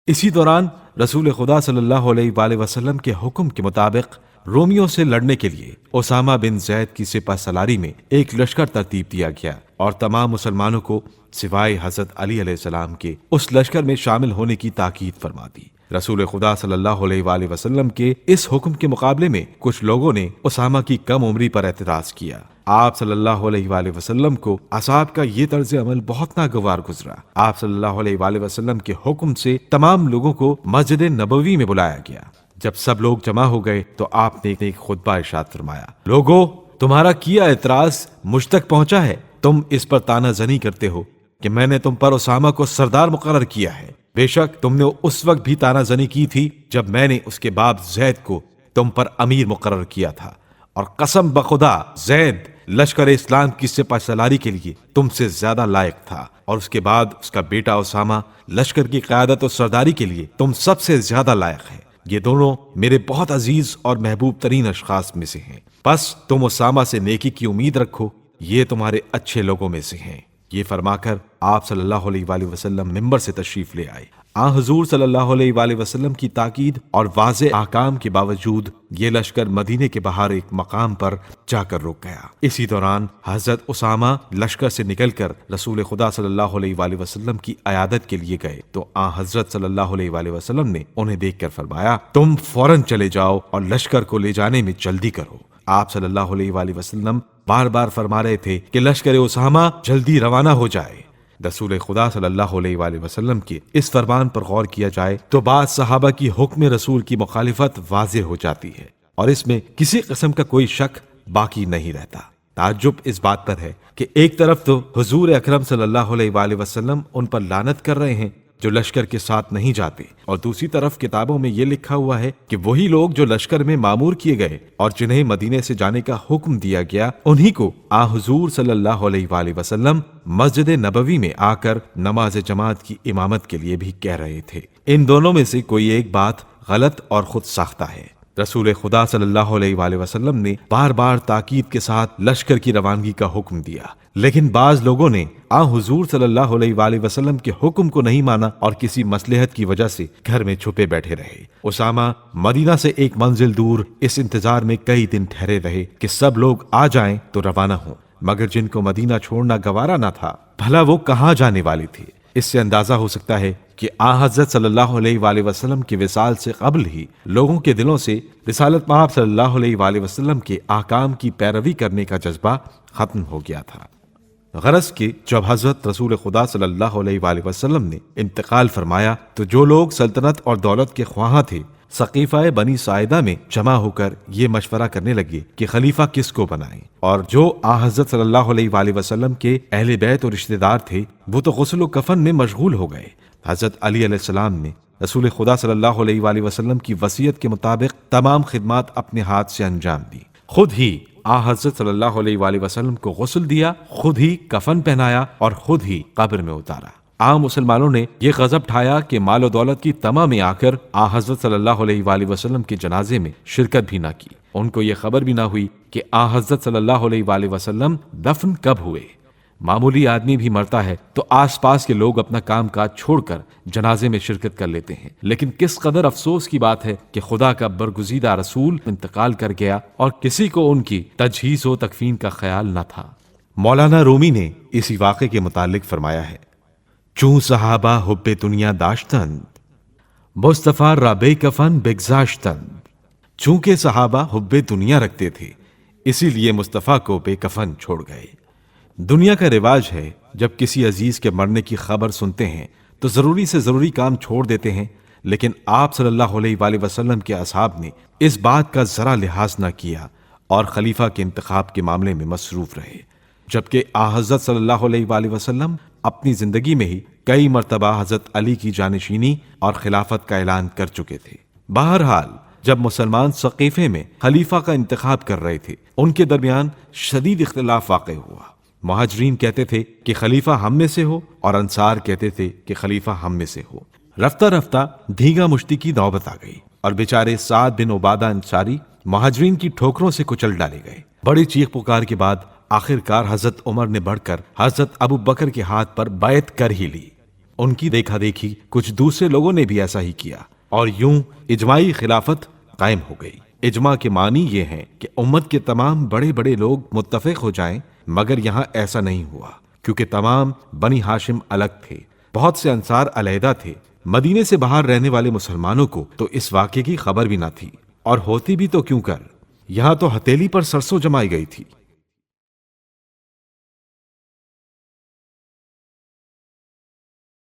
اسی دوران رسول خدا صلی اللہ علیہ وآلہ وسلم کے حکم کے مطابق رومیوں سے لڑنے کے لیے اسامہ بن زید کی سپہ سالاری میں ایک لشکر ترتیب دیا گیا اور تمام مسلمانوں کو سوائے حضرت علی علیہ السلام کے اس لشکر میں شامل ہونے کی تاکید فرما دی۔ رسول خدا صلی اللہ علیہ وآلہ وسلم کے اس حکم کے مقابلے میں کچھ لوگوں نے اسامہ کی کم عمری پر اعتراض کیا۔ آپ صلی اللہ علیہ وآلہ وسلم کو اصحاب کا یہ طرز عمل بہت ناگوار گزرا۔ آپ صلی اللہ علیہ وآلہ وسلم کے حکم سے تمام لوگوں کو مسجد نبوی میں بلایا گیا۔ جب سب لوگ جمع ہو گئے تو آپ نے ایک خطبہ ارشاد فرمایا، لوگو، تمہارا کیا اعتراض مجھ تک پہنچا ہے۔ تم اس پر طعنہ زنی کرتے ہو کہ میں نے تم پر اسامہ کو سردار مقرر کیا ہے۔ بے شک تم نے اس وقت بھی طعنہ زنی کی تھی جب میں نے اس کے باپ زید کو تم پر امیر مقرر کیا تھا، اور قسم بخدا زید لشکر اسلام کی سپہ سالاری کے لیے تم سے زیادہ لائق تھا، اور اس کے بعد اس کا بیٹا اسامہ لشکر کی قیادت و سرداری کے لیے تم سب سے زیادہ لائق ہے۔ یہ دونوں میرے بہت عزیز اور محبوب ترین اشخاص میں سے ہیں، بس تم اسامہ سے نیکی کی امید رکھو، یہ تمہارے اچھے لوگوں میں سے ہیں۔ یہ فرما کر آپ صلی اللہ علیہ وآلہ وسلم ممبر سے تشریف لے آئے۔ حضور صلی اللہ علیہ وآلہ وسلم کی تاکید اور واضح احکام کے باوجود یہ لشکر مدینے کے باہر ایک مقام پر جا کر رک گیا۔ اسی دوران حضرت اسامہ لشکر سے نکل کر رسول خدا صلی اللہ علیہ وآلہ وسلم کی عیادت کے لیے گئے تو حضرت صلی اللہ علیہ وآلہ وسلم نے انہیں دیکھ کر فرمایا، تم فوراً چلے جاؤ اور لشکر کو لے جانے میں جلدی کرو۔ آپ صلی اللہ علیہ وآلہ وسلم بار بار فرما رہے تھے کہ لشکر اسامہ جلدی روانہ ہو جائے۔ رسول خدا صلی اللہ علیہ وآلہ وسلم کے اس فرمان پر غور کیا جائے تو بعض صحابہ کی حکم رسول کی مخالفت واضح ہو جاتی ہے اور اس میں کسی قسم کا کوئی شک باقی نہیں رہتا۔ تعجب اس بات پر ہے کہ ایک طرف تو حضور اکرم صلی اللہ علیہ وآلہ وسلم ان پر لعنت کر رہے ہیں جو لشکر کے ساتھ نہیں جاتے، اور دوسری طرف کتابوں میں یہ لکھا ہوا ہے کہ وہی لوگ جو لشکر میں مامور کیے گئے اور جنہیں مدینے سے جانے کا حکم دیا گیا، انہی کو حضور صلی اللہ علیہ وآلہ وسلم مسجد نبوی میں آ کر نماز جماعت کی امامت کے لیے بھی کہہ رہے تھے۔ ان دونوں میں سے کوئی ایک بات غلط اور خود ساختہ ہے۔ رسول خدا صلی اللہ علیہ وآلہ وسلم نے بار بار تاکید کے ساتھ لشکر کی روانگی کا حکم دیا، لیکن بعض لوگوں نے حضور صلی اللہ علیہ وآلہ وسلم کے حکم کو نہیں مانا اور کسی مصلحت کی وجہ سے گھر میں چھپے بیٹھے رہے۔ اسامہ مدینہ سے ایک منزل دور اس انتظار میں کئی دن ٹھہرے رہے کہ سب لوگ آ جائیں تو روانہ ہوں، مگر جن کو مدینہ چھوڑنا گوارا نہ تھا، بھلا وہ کہاں جانے والے تھے؟ اس سے اندازہ ہو سکتا ہے کہ حضرت صلی اللہ علیہ وآلہ وسلم کی وصال سے قبل ہی لوگوں کے دلوں سے رسالت مآب صلی اللہ علیہ وآلہ وسلم کے احکام کی پیروی کرنے کا جذبہ ختم ہو گیا تھا۔ غرض کہ جب حضرت رسول خدا صلی اللہ علیہ وآلہ وسلم نے انتقال فرمایا تو جو لوگ سلطنت اور دولت کے خواہاں تھے سقیفہ بنی ساعدہ میں جمع ہو کر یہ مشورہ کرنے لگے کہ خلیفہ کس کو بنائیں، اور جو حضرت صلی اللہ علیہ وآلہ وسلم کے اہل بیت اور رشتہ دار تھے وہ تو غسل و کفن میں مشغول ہو گئے۔ حضرت علی علیہ السلام نے رسول خدا صلی اللہ علیہ وآلہ وسلم کی وصیت کے مطابق تمام خدمات اپنے ہاتھ سے انجام دی، خود ہی حضرت صلی اللہ علیہ وآلہ وسلم کو غسل دیا، خود ہی کفن پہنایا اور خود ہی قبر میں اتارا۔ عام مسلمانوں نے یہ غضب ٹھایا کہ مال و دولت کی طمع میں آ کر حضرت صلی اللہ علیہ وآلہ وسلم کے جنازے میں شرکت بھی نہ کی۔ ان کو یہ خبر بھی نہ ہوئی کہ حضرت صلی اللہ علیہ وآلہ وسلم دفن کب ہوئے۔ معمولی آدمی بھی مرتا ہے تو آس پاس کے لوگ اپنا کام کاج چھوڑ کر جنازے میں شرکت کر لیتے ہیں، لیکن کس قدر افسوس کی بات ہے کہ خدا کا برگزیدہ رسول انتقال کر گیا اور کسی کو ان کی تجہیز و تکفین کا خیال نہ تھا۔ مولانا رومی نے اسی واقعے کے متعلق فرمایا ہے، چون صحابہ حب دنیا داشتند مصطفیٰ را بے کفن بگذاشتند۔ چونکہ صحابہ حب دنیا رکھتے تھے اسی لیے مصطفیٰ کو بے کفن چھوڑ گئے۔ دنیا کا رواج ہے جب کسی عزیز کے مرنے کی خبر سنتے ہیں تو ضروری سے ضروری کام چھوڑ دیتے ہیں، لیکن آپ صلی اللہ علیہ وآلہ وسلم کے اصحاب نے اس بات کا ذرا لحاظ نہ کیا اور خلیفہ کے انتخاب کے معاملے میں مصروف رہے، جبکہ حضرت صلی اللہ علیہ وآلہ وسلم اپنی زندگی میں ہی کئی مرتبہ حضرت علی کی جانشینی اور خلافت کا اعلان کر چکے تھے۔ بہرحال جب مسلمان سقیفے میں خلیفہ کا انتخاب کر رہے تھے ان کے درمیان شدید اختلاف واقع ہوا۔ مہاجرین کہتے تھے کہ خلیفہ ہم میں سے ہو اور انصار کہتے تھے کہ خلیفہ ہم میں سے ہو۔ رفتہ رفتہ دھیگا مشتی کی نوبت آ گئی اور بیچارے سعد بن عبادہ انصاری مہاجرین کی ٹھوکروں سے کچل ڈالے گئے۔ بڑی چیخ پکار کے بعد آخر کار حضرت عمر نے بڑھ کر حضرت ابو بکر کے ہاتھ پر بیعت کر ہی لی۔ ان کی دیکھا دیکھی کچھ دوسرے لوگوں نے بھی ایسا ہی کیا اور یوں اجماعی خلافت قائم ہو گئی۔ اجماع کے معنی یہ ہیں کہ امت کے تمام بڑے بڑے لوگ متفق ہو جائیں، مگر یہاں ایسا نہیں ہوا، کیونکہ تمام بنی ہاشم الگ تھے، بہت سے انصار علیحدہ تھے۔ مدینے سے باہر رہنے والے مسلمانوں کو تو اس واقعے کی خبر بھی نہ تھی، اور ہوتی بھی تو کیوں کر، یہاں تو ہتھیلی پر سرسوں جمائی گئی تھی۔